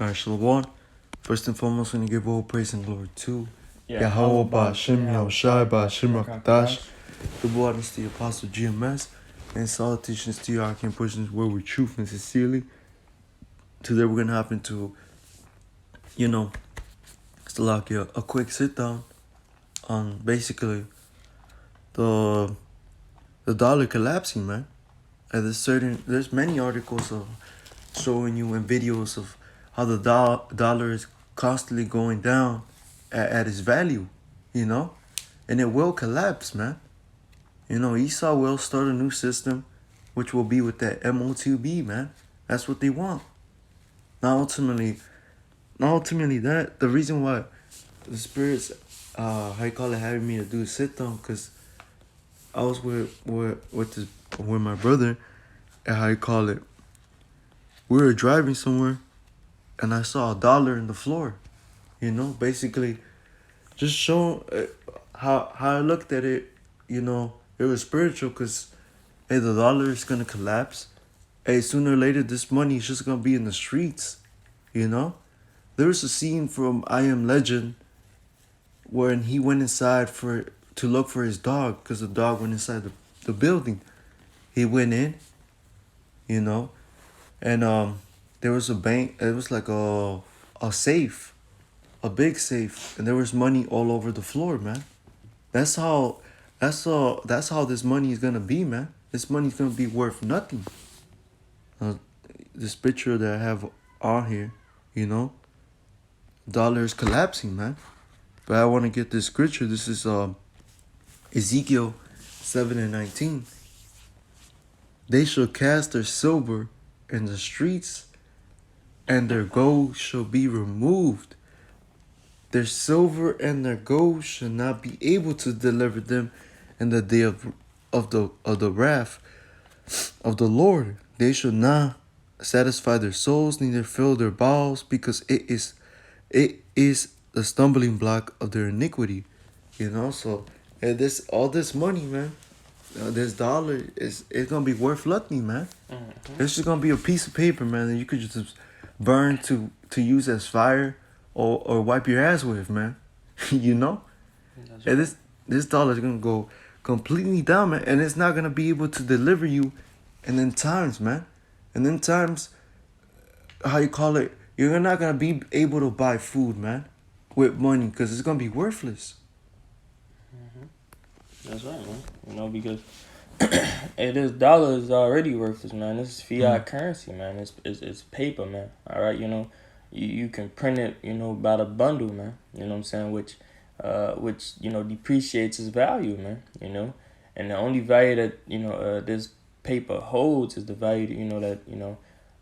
Alright, Shalom. First and foremost, we give all praise and glory to Yahweh Yahweh Shem Yahushai Shem Rakadash. The Rakadash. is to the Apostle GMS, and salutations to you, our King Persons, word with truth and sincerely. Today we're gonna hop into, it's like a quick sit down on basically the dollar collapsing, man. And there's many articles of showing you and videos of how the dollar is constantly going down at its value, and it will collapse, man. Esau will start a new system, which will be with that MOTB, man. That's what they want. Not ultimately that the reason why the spirits, having me to do a sit down, because I was with my brother, and we were driving somewhere, and I saw a dollar in the floor. Basically, just showing how I looked at it. It was spiritual, because hey, the dollar is gonna collapse. Hey, sooner or later, this money is just gonna be in the streets. There was a scene from I Am Legend when he went inside to look for his dog, because the dog went inside the building. He went in, and there was a bank. It was like a safe, a big safe, and there was money all over the floor, man. That's how this money is gonna be, man. This money's gonna be worth nothing. This picture that I have on here, dollar is collapsing, man. But I want to get this scripture. This is Ezekiel 7:19. They shall cast their silver in the streets, and their gold shall be removed. Their silver and their gold shall not be able to deliver them in the day of the wrath of the Lord. They shall not satisfy their souls, neither fill their bowels, because it is the stumbling block of their iniquity. So and all this money, man, this dollar it's gonna be worth nothing, man. Mm-hmm. It's just gonna be a piece of paper, man, that you could just burn to use as fire or wipe your ass with, man. That's And this dollar is gonna go completely down, man, and it's not gonna be able to deliver you in then times, man. And then times, you're not gonna be able to buy food, man, with money, because it's gonna be worthless. That's right, man. Because this dollar is already worthless, man. This is fiat currency, man. It's paper, man. All right, you can print it, by the bundle, man. You know what I'm saying? Which depreciates its value, man. And the only value that this paper holds is the value that the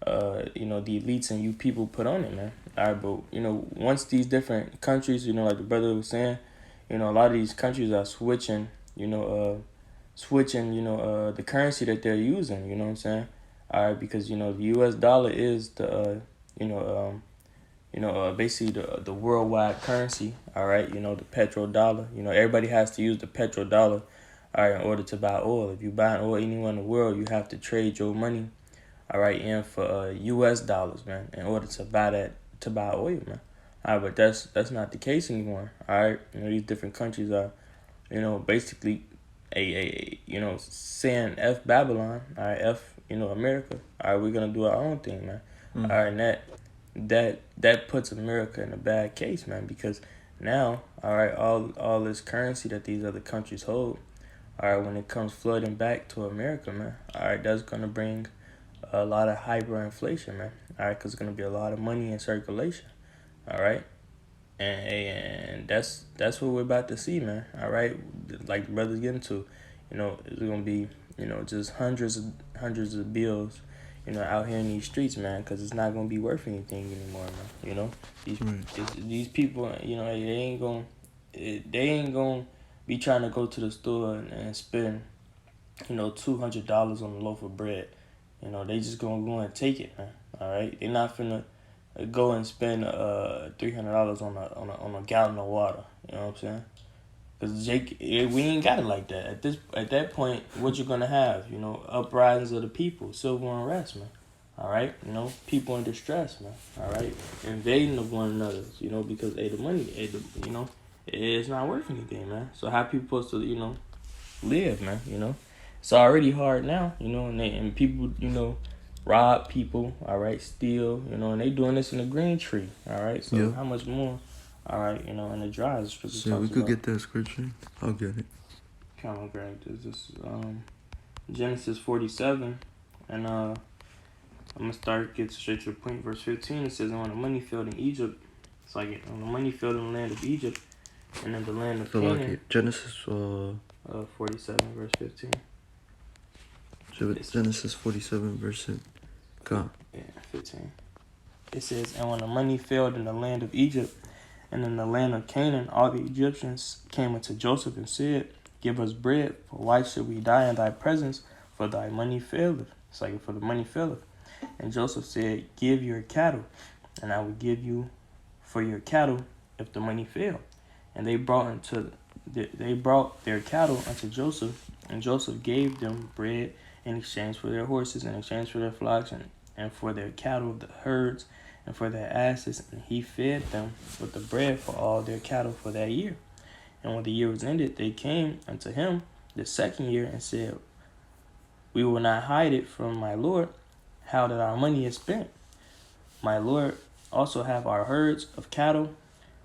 elites and you people put on it, man. All right, but once these different countries, like the brother was saying, a lot of these countries are switching the currency that they're using, you know what I'm saying? All right, because, the US dollar is the, basically the worldwide currency, all right? The petrodollar, everybody has to use the petrodollar, all right, in order to buy oil. If you buy oil anywhere in the world, you have to trade your money, all right, in for US dollars, man, in order to buy oil, man. All right, but that's not the case anymore, all right? These different countries are, basically saying F Babylon, all right, F, America. All right, we're gonna do our own thing, man. All right, and that puts America in a bad case, man, because now, all right, all this currency that these other countries hold, all right, when it comes flooding back to America, man, all right, that's gonna bring a lot of hyperinflation, man. All right, because it's gonna be a lot of money in circulation, all right. And that's what we're about to see, man. All right, like the brothers getting to, it's gonna be, just hundreds of bills, out here in these streets, man, because it's not gonna be worth anything anymore, man. These people, they ain't gonna be trying to go to the store and spend, $200 on a loaf of bread. They just gonna go and take it, man. All right, they're not finna go and spend $300 on a gallon of water. You know what I'm saying? Because we ain't got it like that. At that point, what you're gonna have? Uprisings of the people, civil unrest, man. All right, people in distress, man. All right, invading of one another, because the money, it's not worth anything, man. So how people supposed to, live, man? It's already hard now, and people, rob people, all right, steal, and they doing this in the green tree, all right. So Yeah. how much more, all right, in the dry as scripture So we talks could about. get that scripture. I'll get it. Come on, grab this. Genesis 47, and I'm gonna get straight to the point. Verse 15, it says, "And when the money failed in Egypt, it's like when the money failed in the land of Egypt, and in the land of So like Canaan." Genesis 47, verse 15. Genesis 47 verse God. Yeah, 15. It says, "And when the money failed in the land of Egypt, and in the land of Canaan, all the Egyptians came unto Joseph and said, Give us bread, for why should we die in thy presence? For thy money faileth." It's like, for the money faileth. And Joseph said, Give your cattle, and I will give you for your cattle if the money fail. And they brought their cattle unto Joseph, and Joseph gave them bread in exchange for their horses, in exchange for their flocks, and for their cattle, the herds, and for their asses, and he fed them with the bread for all their cattle for that year. And when the year was ended, they came unto him the second year and said, We will not hide it from my Lord, how that our money is spent. My Lord also have our herds of cattle.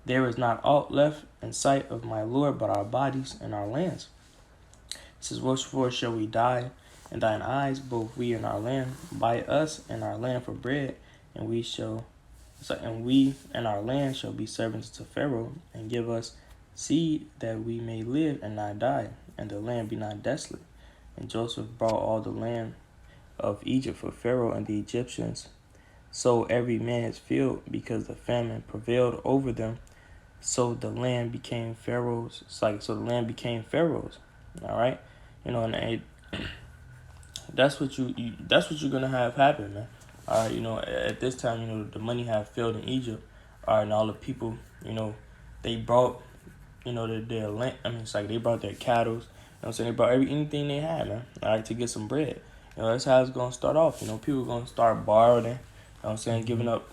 There is not aught left in sight of my Lord but our bodies and our lands. It says, Wherefore shall we die in thine eyes, both we and our land? Buy us and our land for bread, and we and our land shall be servants to Pharaoh, and give us seed that we may live and not die, and the land be not desolate. And Joseph brought all the land of Egypt for Pharaoh and the Egyptians. So every man his field, because the famine prevailed over them. So the land became Pharaoh's. So the land became Pharaoh's. All right, and that's what that's what you're gonna have happen, man. All right, at this time, the money have failed in Egypt. All right, and all the people, they brought, their land. I mean, it's like they brought their cattle. What I'm saying, they brought anything they had, man. All right, to get some bread. That's how it's gonna start off. People gonna start borrowing. What I'm saying, giving up,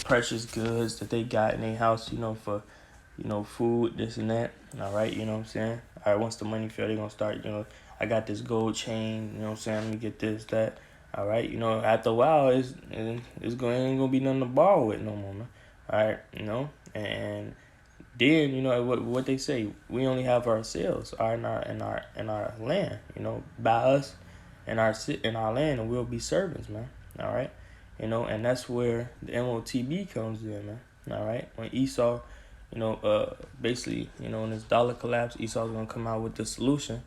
precious goods that they got in their house, for, food, this and that. All right, you know what I'm saying. All right, once the money fail, they gonna start, I got this gold chain, what I'm saying, let me get this, that. All right, after a while, ain't gonna be nothing to borrow with no more, man. All right, and then what they say, we only have ourselves, in our land, by us and our land, and we'll be servants, man. All right, and that's where the MOTB comes in, man. All right, when Esau, basically, when this dollar collapse, Esau's gonna come out with the solution,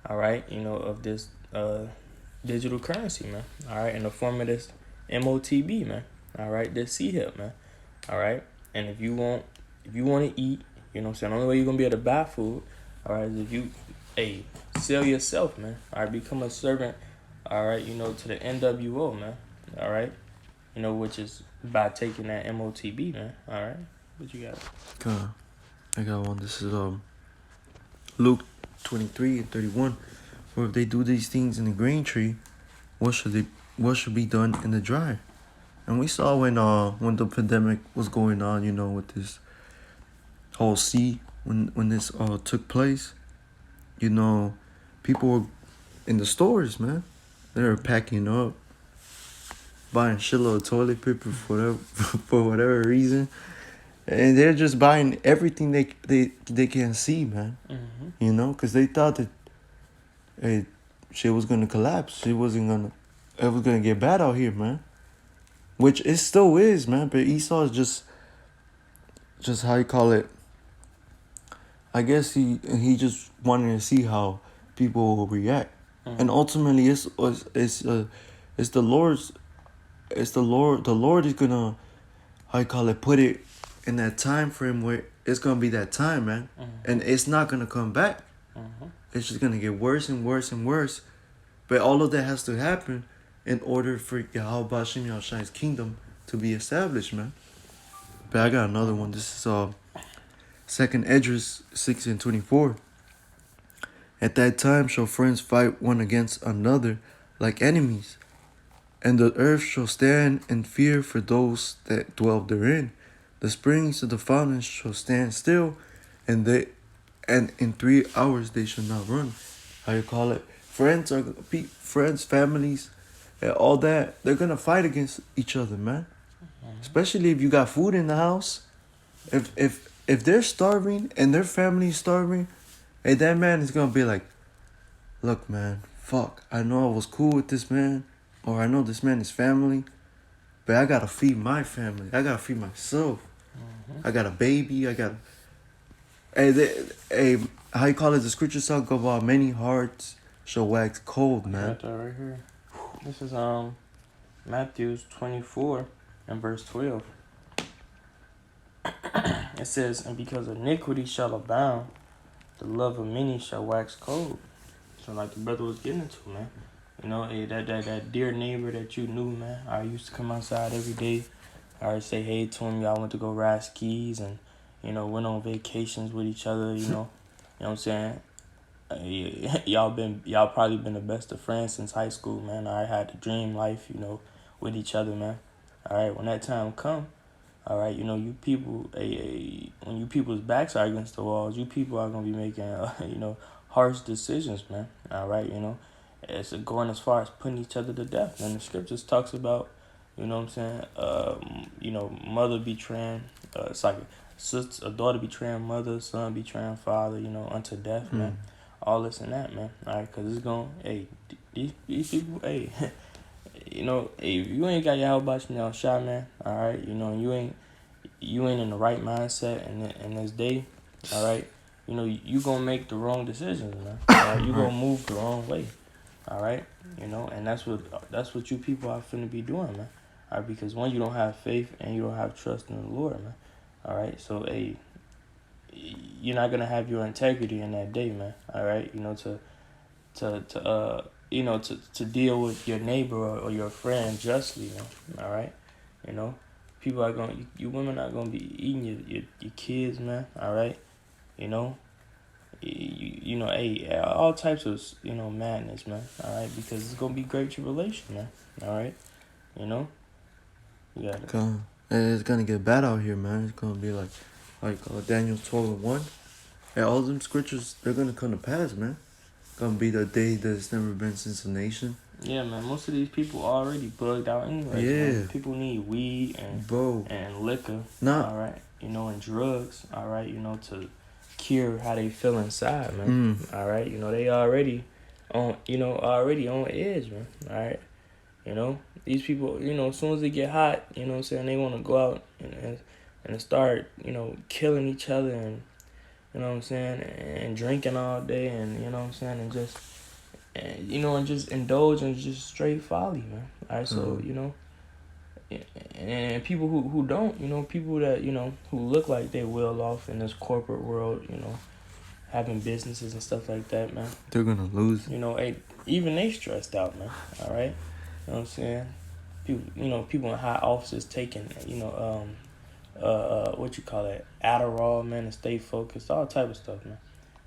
all right, of this digital currency, man. All right, in the form of this MOTB, man. All right, this C-HIP, man. All right, and if you want to eat, what I'm saying, the only way you're gonna be able to buy food, all right, is if you, sell yourself, man. All right, become a servant, all right, to the NWO, man. All right, which is by taking that MOTB, man. All right, what you got? God, I got one. This is Luke 23:31. For if they do these things in the green tree, what should be done in the dry? And we saw when the pandemic was going on, with this whole when this took place, people were in the stores, man. They were packing up, buying shitload of toilet paper for whatever reason, and they're just buying everything they can see, man. Mm-hmm. Because they thought that shit was gonna collapse. It was gonna get bad out here, man. Which it still is, man. But Esau is just how you call it. I guess he just wanted to see how people will react, and ultimately it's the Lord's. It's the Lord. The Lord is gonna, how you call it, put it in that time frame where it's gonna be that time, man, and it's not gonna come back. It's just gonna get worse and worse and worse. But all of that has to happen in order for Yahweh Bashim Yahshua's kingdom to be established, man. But I got another one. This is 2nd Esdras 6:24. At that time shall friends fight one against another like enemies. And the earth shall stand in fear for those that dwell therein. The springs of the fountains shall stand still, and in 3 hours they shall not run. How you call it? Friends, families, and all that. They're gonna fight against each other, man. Especially if you got food in the house. If they're starving and their family is starving, hey, that man is gonna be like, look, man, fuck. I know I was cool with this man, or I know this man is family, but I gotta feed my family. I gotta feed myself. I got a baby. I got. Hey, how you call it? The scripture talk about many hearts shall wax cold, I man. got that right here. This is Matthew 24 and verse 12. It says, and because iniquity shall abound, the love of many shall wax cold. So like the brother was getting into, man. You know, hey, that dear neighbor that you knew, man. I used to come outside every day. I would say hey to him. Y'all went to go ride skis and, you know, went on vacations with each other, you know. You know what I'm saying? Y'all probably been the best of friends since high school, man. I had the dream life, you know, with each other, man. All right, when that time come, all right, you know, you people, when you people's backs are against the walls, you people are gonna be making, you know, harsh decisions, man. All right, you know, it's going as far as putting each other to death. And the scriptures talks about, you know what I'm saying, you know, mother betraying, it's like a daughter betraying mother, son betraying father, you know, unto death, man. All this and that, man. All right, because it's going, hey, these people, hey, you know, hey, if you ain't got your help about you now, shot, man. All right, you know, you ain't in the right mindset in this day. All right, you know, you gonna make the wrong decisions, man. All right, you gonna move the wrong way. All right, you know, and that's what you people are finna be doing, man. All right, because one, you don't have faith and you don't have trust in the Lord, man. All right, so hey, you're not gonna have your integrity in that day, man. All right, you know, you know, to deal with your neighbor or your friend justly, man. All right, you know, people are going, you women are gonna be eating your kids, man. All right, you know, you know, hey, all types of, you know, madness, man. All right, because it's gonna be great tribulation, man. All right, you know, you got it. It's gonna get bad out here, man. It's gonna be like Daniel 12:1. And all them scriptures, they're gonna come to pass, man. Gonna be the day that's never been since the nation. Yeah, man. Most of these people already bugged out anyway. Yeah. Man. People need weed and liquor. Nah. All right. You know, and drugs. All right. You know, to cure how they feel inside, man. All right. You know, they already on edge, man. All right. You know, these people, you know, as soon as they get hot, you know what I'm saying, they want to go out and start, you know, killing each other and, you know what I'm saying, and drinking all day and, you know what I'm saying, and just, and just indulge in just straight folly, man. All right, so, you know, and people who don't, you know, people that, you know, who look like they well off in this corporate world, you know, having businesses and stuff like that, man. They're gonna lose. You know, even they stressed out, man. All right, you know what I'm saying. People in high offices taking, you know, what you call it, Adderall, man, and stay focused, all type of stuff, man.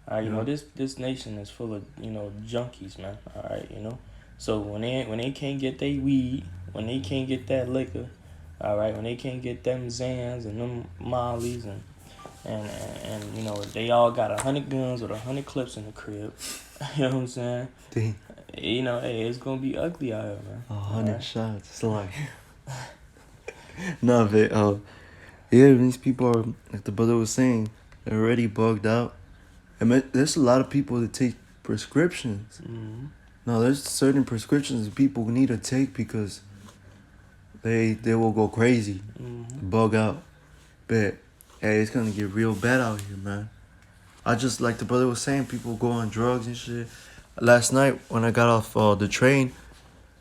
All right, you know, this nation is full of, you know, junkies, man. All right, you know, so when they can't get their weed, when they can't get that liquor, all right, when they can't get them Zans and them Mollies and you know, they all got 100 guns with 100 clips in the crib. You know what I'm saying? Dang. You know, hey, it's gonna be ugly out here, man. 100 shots. It's like, no, but yeah, these people are, like the brother was saying, they're already bugged out. I mean, there's a lot of people that take prescriptions. Now, there's certain prescriptions that people need to take because they will go crazy, bug out. But hey, it's gonna get real bad out here, man. I just, like the brother was saying, people go on drugs and shit. Last night when I got off the train,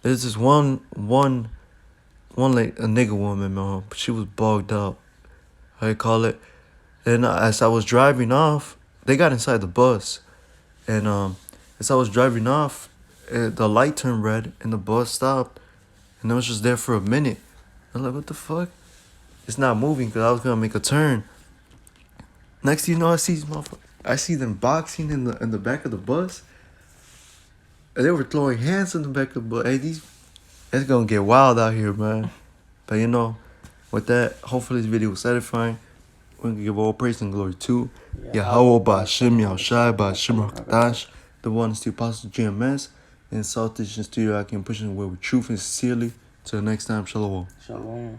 there's this one like a nigga woman, man. She was bugged out. How you call it? And as I was driving off, they got inside the bus, and as I was driving off, the light turned red and the bus stopped, and it was just there for a minute. I was like, what the fuck? It's not moving because I was gonna make a turn. Next thing you know, I see them boxing in the back of the bus. And they were throwing hands in the back of the bus. Hey, It's gonna get wild out here, man. But you know, with that, hopefully this video was edifying. We can give all praise and glory to Yahweh Ba'Shem Yahushai Ba'Shem Rakadash, the one is the Apostle GMS, and South Asian Studio I can push it away with truth and sincerely. Till next time, Shalom. Shalom.